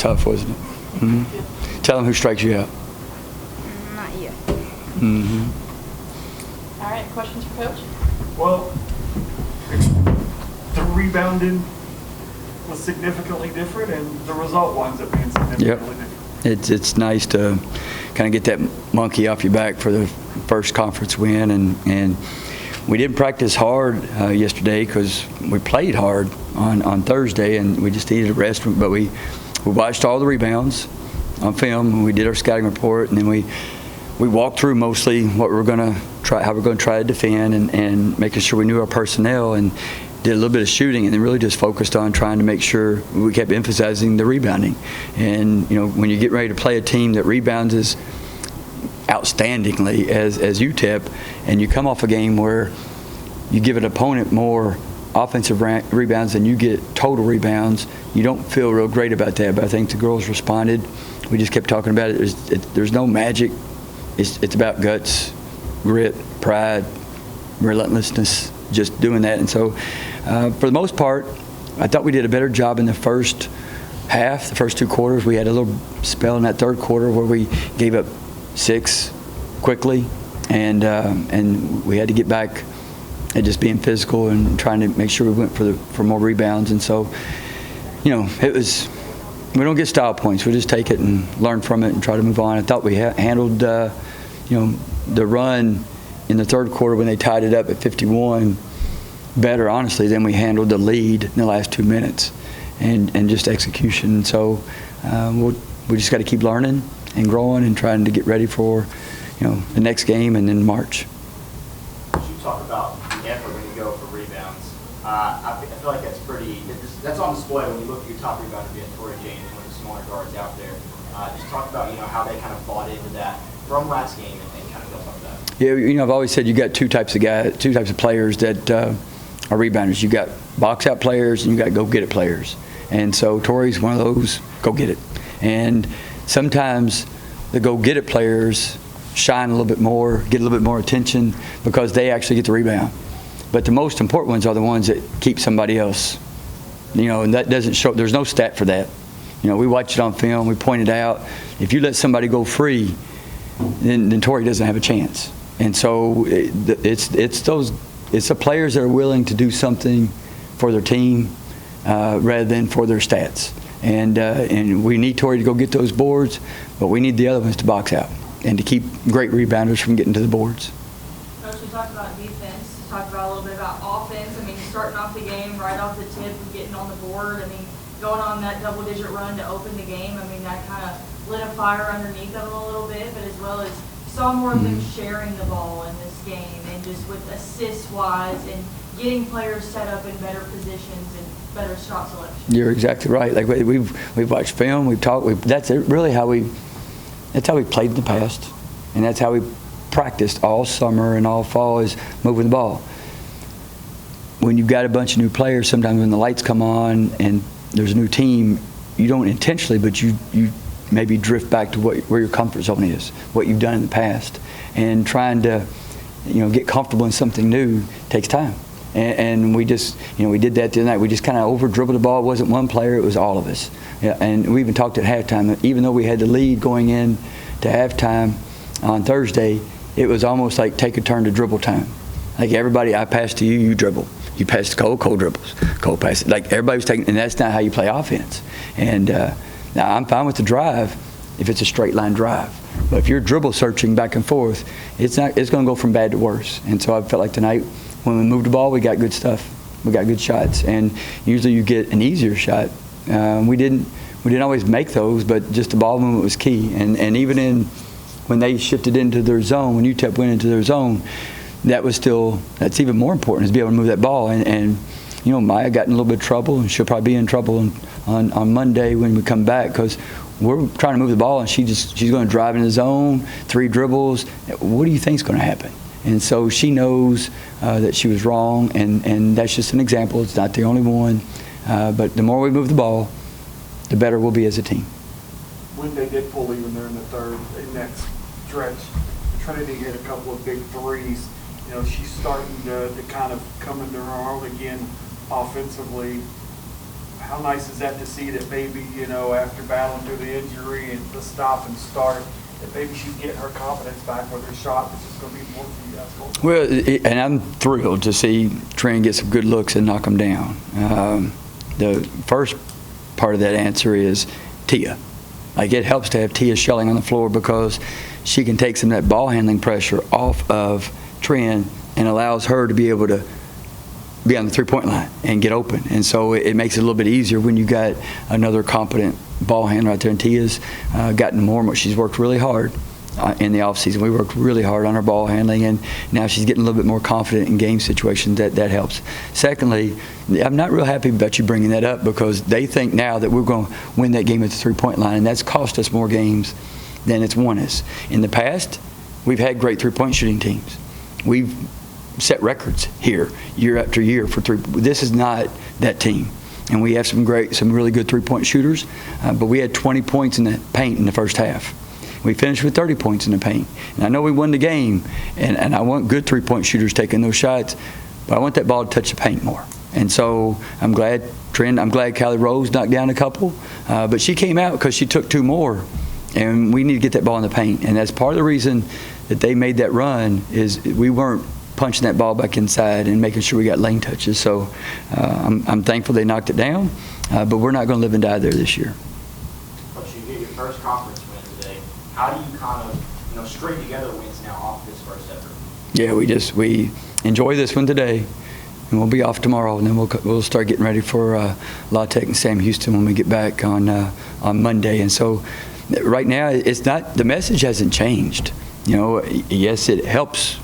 tough, wasn't it? Mm-hmm. Tell them who strikes you out. Not you. Mm-hmm. All right, questions for Coach? Well, the rebounding was significantly different, and the result winds up being significantly different. It's nice to kind of get that monkey off your back for the first conference win, and we didn't practice hard yesterday because we played hard on Thursday, and we just needed a rest. But we watched all the rebounds on film, and we did our scouting report, and then we walked through mostly what we're going to try, how we're going to try to defend, and making sure we knew our personnel, and did a little bit of shooting, and then really just focused on trying to make sure we kept emphasizing the rebounding. And when you get ready to play a team that rebounds as outstandingly as UTEP, and you come off a game where you give an opponent more offensive rebounds than you get total rebounds, you don't feel real great about that. But I think the girls responded. We just kept talking about it. There's no magic. It's about guts, grit, pride, relentlessness, just doing that. And so for the most part, I thought we did a better job in the first half, the first two quarters. We had a little spell in that third quarter where we gave up 6 quickly, and we had to get back at just being physical and trying to make sure we went for more rebounds. And so, it was, we don't get style points. We just take it and learn from it and try to move on. I thought we handled, the run in the third quarter when they tied it up at 51 better, honestly, than we handled the lead in the last 2 minutes, and just execution. So we just got to keep learning and growing and trying to get ready for the next game and then March. You talk about the effort when you go for rebounds. I feel like that's on display when you look at your top rebounder being Tori James, one of the smaller guards out there. Just talk about how they kind of bought into that from last game and kind of built up that. Yeah, I've always said you got two types of players that are rebounders. You got box out players and you got go get it players. And so Tori's one of those go get it. And sometimes the go get it players shine a little bit more, get a little bit more attention because they actually get the rebound. But the most important ones are the ones that keep somebody else. And that doesn't show. There's no stat for that. We watched it on film. We pointed out if you let somebody go free, then Tori doesn't have a chance. And so it's the players that are willing to do something for their team rather than for their stats. And we need Tori to go get those boards, but we need the other ones to box out and to keep great rebounders from getting to the boards. Coach, you talked about defense. You talked about a little bit about offense. I mean, starting off the game right off the tip and getting on the board. I mean, going on that double-digit run to open the game. I mean, that kind of lit a fire underneath them a little bit, but as well as saw more of them sharing the ball in this game and just with assists-wise and getting players set up in better positions and better shot selection. You're exactly right. Like we've watched film, we've talked. That's really how we played in the past, and that's how we practiced all summer and all fall is moving the ball. When you've got a bunch of new players, sometimes when the lights come on and there's a new team, you don't intentionally, but you maybe drift back to where your comfort zone is, what you've done in the past, and trying to get comfortable in something new takes time. And we just, we did that the other night. We just kind of over-dribbled the ball. It wasn't one player, it was all of us. Yeah, and we even talked at halftime, even though we had the lead going in to halftime on Thursday, it was almost like take a turn to dribble time. Like everybody, I pass to you, you dribble. You pass to Cole, Cole dribbles. Cole passes. Like everybody was taking, and that's not how you play offense. And now I'm fine with the drive if it's a straight line drive. But if you're dribble searching back and forth, it's going to go from bad to worse. And so I felt like tonight, when we moved the ball, we got good stuff. We got good shots, and usually you get an easier shot. We didn't always make those, but just the ball movement was key. And even when they shifted into their zone, when UTEP went into their zone, that's even more important, is to be able to move that ball. And Maya got in a little bit of trouble, and she'll probably be in trouble on Monday when we come back, because we're trying to move the ball, and she's going to drive in the zone, 3 dribbles. What do you think is going to happen? And so she knows that she was wrong, and that's just an example. It's not the only one. But the more we move the ball, the better we'll be as a team. When they did pull even there in the third, in that stretch, Trinity hit a couple of big threes. She's starting to kind of come into her own again offensively. how nice is that to see that maybe, you know, after battling through the injury and the stop and start, that maybe she's getting her confidence back with her shot, which is going to be more for you guys going forward. Well, and I'm thrilled to see Trin get some good looks and knock them down. The first part of that answer is Tia. Like, it helps to have Tia Schelling on the floor because she can take some of that ball handling pressure off of Trin and allows her to be able to be on the three-point line and get open. And so it makes it a little bit easier when you got another competent ball handler out there. And Tia's gotten more. She's worked really hard in the offseason. We worked really hard on her ball handling, and now she's getting a little bit more confident in game situations. That helps. Secondly, I'm not real happy about you bringing that up because they think now that we're going to win that game at the three-point line, and that's cost us more games than it's won us. In the past, we've had great three-point shooting teams. We've set records here year after year for three. This is not that team, and we have some really good three-point shooters, but we had 20 points in the paint in the first half. We finished with 30 points in the paint, and I know we won the game, and I want good three-point shooters taking those shots, but I want that ball to touch the paint more. And so I'm glad Callie Rose knocked down a couple, but she came out because she took two more, and we need to get that ball in the paint. And that's part of the reason that they made that run is we weren't punching that ball back inside and making sure we got lane touches. So I'm thankful they knocked it down, but we're not going to live and die there this year. But you get your first conference win today. How do you kind of, string together wins now off this first effort? Yeah, we enjoy this one today, and we'll be off tomorrow, and then we'll start getting ready for La Tech and Sam Houston when we get back on Monday. And so right now, it's not, the message hasn't changed. Yes, it helps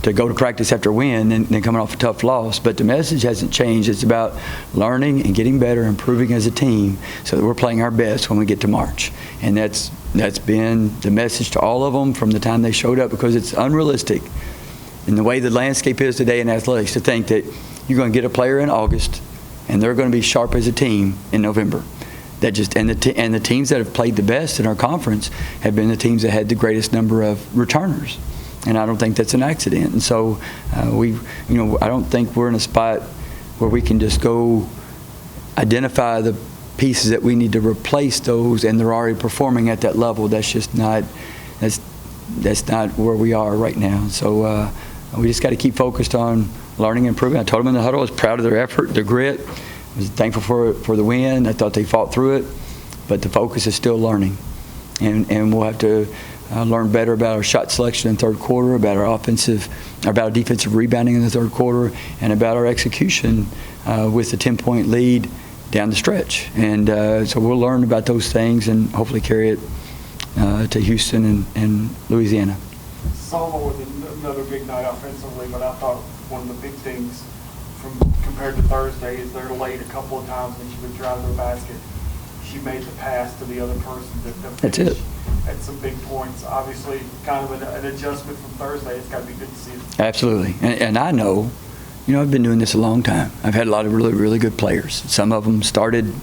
to go to practice after a win and then coming off a tough loss, but the message hasn't changed. It's about learning and getting better, improving as a team so that we're playing our best when we get to March. And that's been the message to all of them from the time they showed up, because it's unrealistic in the way the landscape is today in athletics to think that you're going to get a player in August and they're going to be sharp as a team in November. And the teams that have played the best in our conference have been the teams that had the greatest number of returners. And I don't think that's an accident. And so I don't think we're in a spot where we can just go identify the pieces that we need to replace those, and they're already performing at that level. That's just not, that's not where we are right now. So we just got to keep focused on learning and improving. I told them in the huddle I was proud of their effort, their grit. I was thankful for the win. I thought they fought through it, but the focus is still learning. And we'll have to learn better about our shot selection in the third quarter, about our defensive rebounding in the third quarter, and about our execution with a 10-point lead down the stretch. And so we'll learn about those things and hopefully carry it to Houston and Louisiana. Selma was another big night offensively, but I thought one of the big things compared to Thursday is they're late a couple of times when she would drive to the basket. She made the pass to the other person That's it. At some big points. Obviously, kind of an adjustment from Thursday. It's got to be good to see it. Absolutely. And I know, I've been doing this a long time. I've had a lot of really, really good players. Some of them started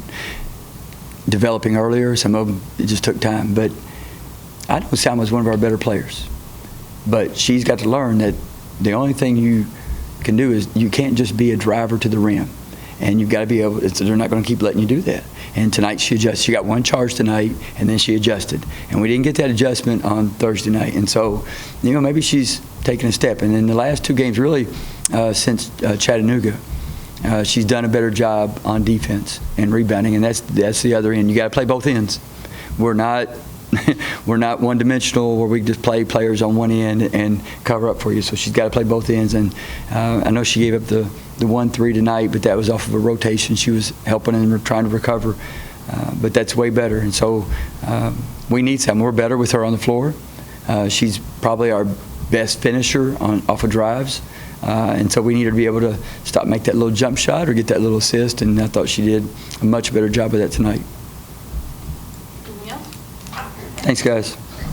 developing earlier. Some of them, it just took time. But I know Salma's one of our better players. But she's got to learn that the only thing you can do is you can't just be a driver to the rim. And you've got to be able, they're not going to keep letting you do that. And tonight she adjusted. She got one charge tonight, and then she adjusted. And we didn't get that adjustment on Thursday night. And so, maybe she's taking a step. And in the last two games, really, since Chattanooga, she's done a better job on defense and rebounding. And that's the other end. You got to play both ends. We're not one-dimensional where we just play players on one end and cover up for you. So she's got to play both ends. And I know she gave up the 1-3 tonight, but that was off of a rotation. She was helping and trying to recover, but that's way better. And so we need some. We're better with her on the floor. She's probably our best finisher off of drives, and so we need her to be able to make that little jump shot or get that little assist, and I thought she did a much better job of that tonight. Thanks, guys.